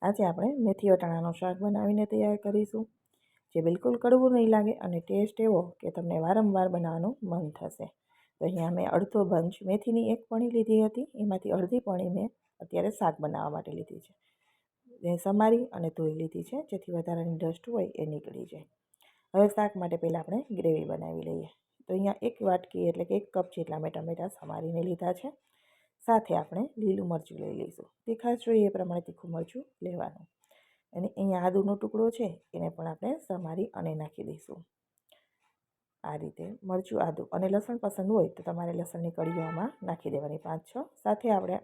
આજે આપણે મેથી વટાણાનું શાક બનાવીને તૈયાર કરીશું, જે બિલકુલ કડવું નહીં લાગે અને ટેસ્ટ એવો કે તમને વારંવાર બનાવવાનું મન થશે. તો અહીંયા મેં અડધો બંચ મેથીની એક પણી લીધી હતી, એમાંથી અડધી પણી મેં અત્યારે શાક બનાવવા માટે લીધી છે. એ સમારી અને ધોઈ લીધી છે, જેથી વધારાની ડસ્ટ હોય એ નીકળી જાય. હવે શાક માટે પહેલાં આપણે ગ્રેવી બનાવી લઈએ. તો અહીંયા એક વાટકી એટલે કે 1 કપ જેટલા મેં ટમેટાં સમારીને લીધા છે. સાથે આપણે લીલું મરચું લઈ લઈશું. તીખાશ જોઈએ એ પ્રમાણે તીખું મરચું લેવાનું. અને અહીંયા આદુનો ટુકડો છે, એને પણ આપણે સમારી અને નાખી દઈશું. આ રીતે મરચું, આદું અને લસણ પસંદ હોય તો તમારે લસણની કળીઓમાં નાખી દેવાની 5-6. સાથે આપણે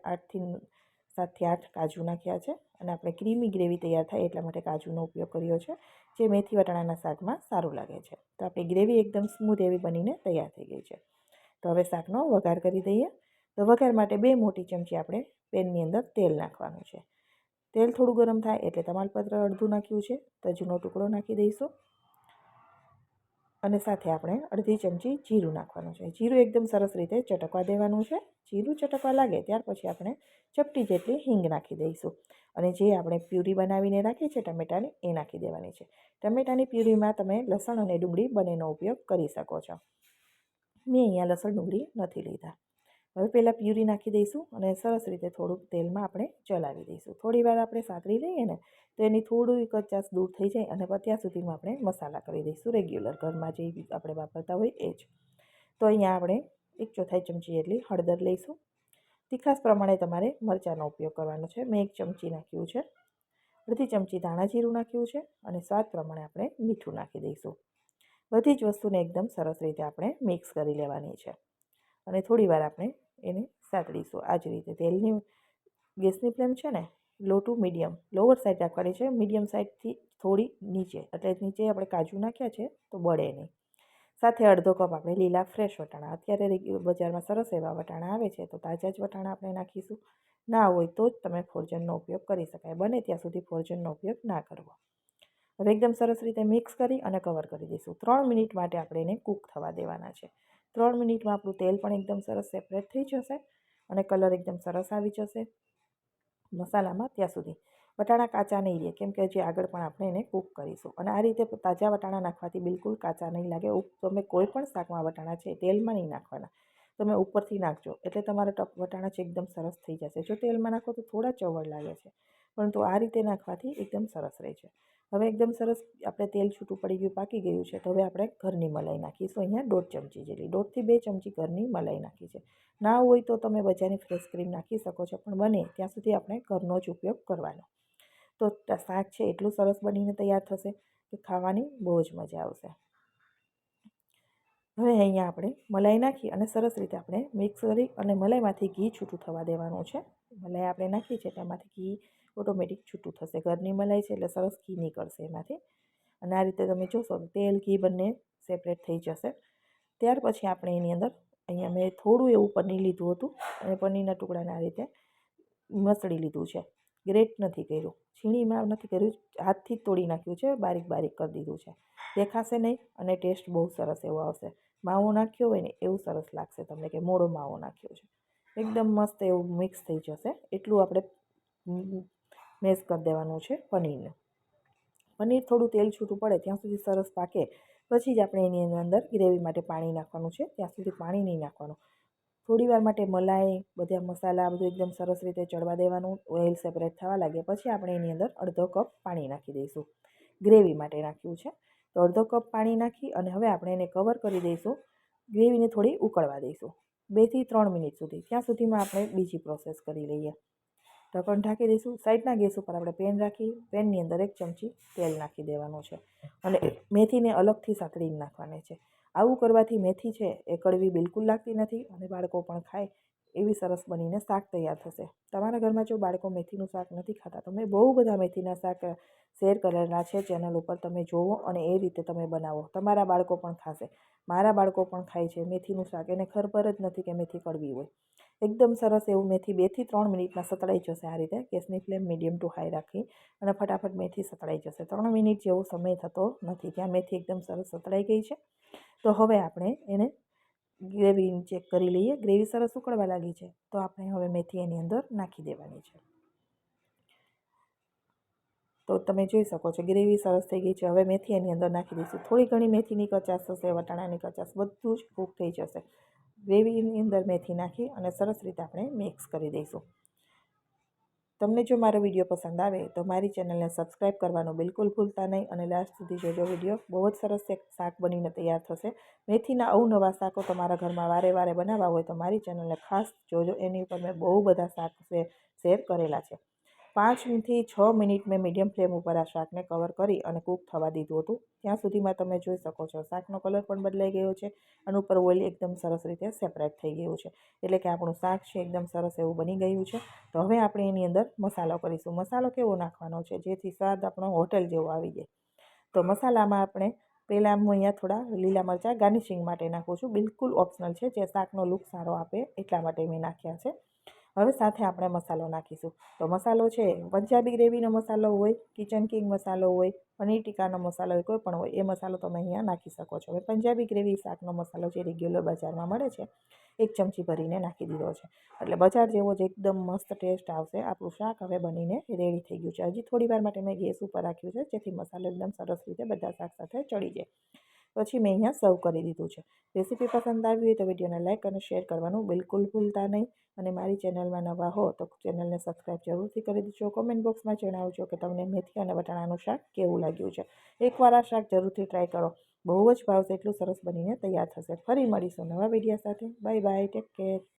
7-8 કાજુ નાખ્યા છે. અને આપણે ક્રીમી ગ્રેવી તૈયાર થાય એટલા માટે કાજુનો ઉપયોગ કર્યો છે, જે મેથી વટાણાના શાકમાં સારું લાગે છે. તો આપણી ગ્રેવી એકદમ સ્મૂથ એવી બનીને તૈયાર થઈ ગઈ છે. તો હવે શાકનો વઘાર કરી દઈએ. તો વઘાર માટે 2 મોટી ચમચી આપણે પેનની અંદર તેલ નાખવાનું છે. તેલ થોડું ગરમ થાય એટલે તમાલપત્ર અડધું નાખ્યું છે, તજનો ટુકડો નાખી દઈશું. અને સાથે આપણે અડધી ચમચી જીરું નાખવાનું છે. જીરું એકદમ સરસ રીતે ચટકવા દેવાનું છે. જીરું ચટકવા લાગે ત્યાર પછી આપણે ચપટી જેટલી હિંગ નાખી દઈશું. અને જે આપણે પ્યુરી બનાવીને રાખી છે ટમેટાની, એ નાખી દેવાની છે. ટમેટાની પ્યુરીમાં તમે લસણ અને ડુંગળી બંનેનો ઉપયોગ કરી શકો છો. મેં અહીંયા લસણ ડુંગળી નથી લીધા. હવે પહેલાં પ્યુરી નાખી દઈશું અને સરસ રીતે થોડુંક તેલમાં આપણે ચલાવી દઈશું. થોડી વાર આપણે સાતરી લઈએ ને તો એની થોડું કચાશ દૂર થઈ જાય અને ત્યાં સુધીમાં આપણે મસાલા કરી દઈશું. રેગ્યુલર ઘરમાં જે આપણે વાપરતા હોય એ જ. તો અહીંયા આપણે 1/4 ચમચી જેટલી હળદર લઈશું. તીખાશ પ્રમાણે તમારે મરચાંનો ઉપયોગ કરવાનો છે. મેં 1 ચમચી નાખ્યું છે. અડધી ચમચી ધાણા જીરું નાખ્યું છે અને સ્વાદ પ્રમાણે આપણે મીઠું નાખી દઈશું. બધી જ વસ્તુને એકદમ સરસ રીતે આપણે મિક્સ કરી લેવાની છે. અને થોડી વાર આપણે એને સાતળીશું. આ જ રીતે તેલની ગેસની ફ્લેમ છે ને લો ટુ મીડિયમ, લોવર સાઈડ રાખવાની છે, મીડિયમ સાઈડથી થોડી નીચે, એટલે નીચે આપણે કાજુ નાખ્યા છે તો બળે નહીં. સાથે અડધો કપ આપણે લીલા ફ્રેશ વટાણા, અત્યારે બજારમાં સરસ એવા વટાણા આવે છે, તો તાજા જ વટાણા આપણે નાખીશું. ના હોય તો જ તમે ફોર્જનનો ઉપયોગ કરી શકાય. બને ત્યાં સુધી ફોર્જનનો ઉપયોગ ના કરવો. હવે એકદમ સરસ રીતે મિક્સ કરી અને કવર કરી દઈશું. 3 મિનિટ માટે આપણે એને કૂક થવા દેવાના છે. 3 મિનિટમાં આપણું તેલ પણ એકદમ સરસ સેપરેટ થઈ જશે અને કલર એકદમ સરસ આવી જશે મસાલામાં. ત્યાં સુધી વટાણા કાચા નહીં રહે, કેમ કે જે આગળ પણ આપણે એને કૂક કરીશું. અને આ રીતે તાજા વટાણા નાખવાથી બિલકુલ કાચા નહીં લાગે. તમે કોઈ પણ શાકમાં વટાણા છે તેલમાં નહીં નાખવાના, તમે ઉપરથી નાખજો એટલે તમારા વટાણા છે એકદમ સરસ થઈ જશે. જો તેલમાં નાખો તો થોડા ચવડ લાગે છે, પરંતુ આ રીતે નાખવાથી એકદમ સરસ રહે છે. હવે એકદમ સરસ આપણે તેલ છૂટું પડી ગયું, પાકી ગયું છે. તો હવે આપણે ઘરની મલાઈ નાખીશું. અહીંયા 1.5 ચમચી જેટલી, 1.5 થી 2 ચમચી ઘરની મલાઈ નાખી છે. ના હોય તો તમે બજારની ફ્રેશ ક્રીમ નાખી શકો છો, પણ બને ત્યાં સુધી આપણે ઘરનો જ ઉપયોગ કરવાનો. તો શાક છે એટલું સરસ બનીને તૈયાર થશે કે ખાવાની બહુ જ મજા આવશે. હવે અહીંયા આપણે મલાઈ નાખી અને સરસ રીતે આપણે મિક્સ કરી અને મલાઈમાંથી ઘી છૂટું થવા દેવાનું છે. મલાઈ આપણે નાખી છે તેમાંથી ઘી ઓટોમેટિક છૂટું થશે. ઘરની મલાઈ છે એટલે સરસ ઘી નીકળશે એમાંથી. અને આ રીતે તમે જોશો તો તેલ ઘી બંને સેપરેટ થઈ જશે. ત્યાર પછી આપણે એની અંદર અહીંયા મેં થોડું એવું પનીર લીધું હતું અને પનીરના ટુકડાને આ રીતે મસળી લીધું છે. ગ્રેટ નથી કર્યું, છીણીમાં નથી કર્યું, હાથથી જ તોડી નાખ્યું છે, બારીક બારીક કરી દીધું છે. દેખાશે નહીં અને ટેસ્ટ બહુ સરસ એવો આવશે. માવો નાખ્યો હોય ને એવું સરસ લાગશે તમને કે મોળો માવો નાખ્યો છે. એકદમ મસ્ત એવું મિક્સ થઈ જશે. એટલું આપણે મેશ કરી દેવાનું છે પનીરને. પનીર થોડું તેલ છૂટું પડે ત્યાં સુધી સરસ પાકે પછી જ આપણે એની અંદર ગ્રેવી માટે પાણી નાખવાનું છે. ત્યાં સુધી પાણી નહીં નાખવાનું. થોડી વાર માટે મલાઈ, બધા મસાલા બધું એકદમ સરસ રીતે ચડવા દેવાનું. ઓઇલ સેપરેટ થવા લાગે પછી આપણે એની અંદર અડધો કપ પાણી નાખી દઈશું. ગ્રેવી માટે નાખ્યું છે તો અડધો કપ પાણી નાખી અને હવે આપણે એને કવર કરી દઈશું. ગ્રેવીને થોડી ઉકળવા દઈશું 2 થી 3 મિનિટ સુધી. ત્યાં સુધીમાં આપણે બીજી પ્રોસેસ કરી લઈએ. ઢક્કણ ઢાંકી દઈશું. સાઈડના ગેસ ઉપર આપણે પેન રાખી પેનની અંદર 1 ચમચી તેલ નાખી દેવાનું છે અને મેથીને અલગથી સાતળીને નાખવાની છે. આવું કરવાથી મેથી છે એ કડવી બિલકુલ લાગતી નથી અને બાળકો પણ ખાય એવી સરસ બનીને શાક તૈયાર થશે. તમારા ઘરમાં જો બાળકો મેથીનું શાક નથી ખાતા તો મેં બહુ બધા મેથીના શાક શેર કરેલા છે ચેનલ ઉપર, તમે જુઓ અને એ રીતે તમે બનાવો. તમારા બાળકો પણ ખાશે. મારા બાળકો પણ ખાય છે મેથીનું શાક, એને ખબર જ નથી કે મેથી કડવી હોય. એકદમ સરસ એવું મેથી 2 થી 3 મિનિટમાં સતળાઈ જશે. આ રીતે ગેસની ફ્લેમ મીડિયમ ટુ હાઈ રાખી અને ફટાફટ મેથી સતળાઈ જશે. 3 મિનિટ જેવો સમય થતો નથી, ત્યાં મેથી એકદમ સરસ સતળાઈ ગઈ છે. તો હવે આપણે એને ગ્રેવી ચેક કરી લઈએ. ગ્રેવી સરસ ઉકળવા લાગી છે તો આપણે હવે મેથી એની અંદર નાખી દેવાની છે. તો તમે જોઈ શકો છો ગ્રેવી સરસ થઈ ગઈ છે. હવે મેથી એની અંદર નાખી દઈશું. થોડી ઘણી મેથીની કચાશ થશે, વટાણાની કચાશ, બધું જ કૂક થઈ જશે. ગ્રેવીની અંદર મેથી નાખી અને સરસ રીતે આપણે મિક્સ કરી દઈશું. તમને જો મારો વિડીયો પસંદ આવે તો મારી ચેનલને સબસ્ક્રાઈબ કરવાનું બિલકુલ ભૂલતા નહીં અને લાસ્ટ સુધી જોજો વિડીયો. બહુ જ સરસ એક શાક બનીને તૈયાર થશે. મેથીના અવનવા શાકો તમારા ઘરમાં વારે વારે બનાવવા હોય તો મારી ચેનલને ખાસ જોજો. એની ઉપર મેં બહુ બધા શાક શેર કરેલા છે. 5થી 6 મિનિટ મેં મીડિયમ ફ્લેમ ઉપર આ શાકને કવર કરી અને કૂક થવા દીધું હતું. ત્યાં સુધીમાં તમે જોઈ શકો છો શાકનો કલર પણ બદલાઈ ગયો છે અને ઉપર ઓઇલ એકદમ સરસ રીતે સેપરેટ થઈ ગયું છે. એટલે કે આપણું શાક છે એકદમ સરસ એવું બની ગયું છે. તો હવે આપણે એની અંદર મસાલો કરીશું. મસાલો કેવો નાખવાનો છે જેથી સ્વાદ આપણો હોટેલ જેવો આવી જાય. તો મસાલામાં આપણે પહેલાં હું અહીંયા થોડા લીલા મરચાં ગાર્નિશિંગ માટે નાખું છું. બિલકુલ ઓપ્શનલ છે. જે શાકનો લુક સારો આપે એટલા માટે મેં નાખ્યા છે. હવે સાથે આપણે મસાલો નાખીશું. તો મસાલો છે પંજાબી ગ્રેવીનો મસાલો હોય, કિચન કિંગ મસાલો હોય, પનીર ટીકાનો મસાલો હોય, કોઈ પણ હોય એ મસાલો તમે અહીંયા નાખી શકો છો. હવે પંજાબી ગ્રેવી શાકનો મસાલો જે રેગ્યુલર બજારમાં મળે છે 1 ચમચી ભરીને નાખી દીધો છે. એટલે બજાર જેવો જ એકદમ મસ્ત ટેસ્ટ આવશે. આપણું શાક હવે બનીને રેડી થઈ ગયું છે. હજી થોડી વાર માટે મેં ગેસ ઉપર રાખ્યું છે જેથી મસાલો એકદમ સરસ રીતે બધા શાક સાથે ચડી જાય. પછી મેં અહીંયા સર્વ કરી દીધું છે. રેસીપી પસંદ આવી હોય તો વિડીયોને લાઇક અને શેર કરવાનું બિલકુલ ભૂલતા નહીં. અને મારી ચેનલમાં નવા હો તો ચેનલને સબસ્ક્રાઈબ જરૂરથી કરી દેજો. કોમેન્ટ બોક્સમાં જણાવજો કે તમને મેથી અને વટાણાનું શાક કેવું લાગ્યું છે. એકવાર આ શાક જરૂરથી ટ્રાય કરો. બહુ જ ભાવશે. એટલું સરસ બનીને તૈયાર થશે. ફરી મળીશું નવા વિડીયો સાથે. Bye bye. Take care.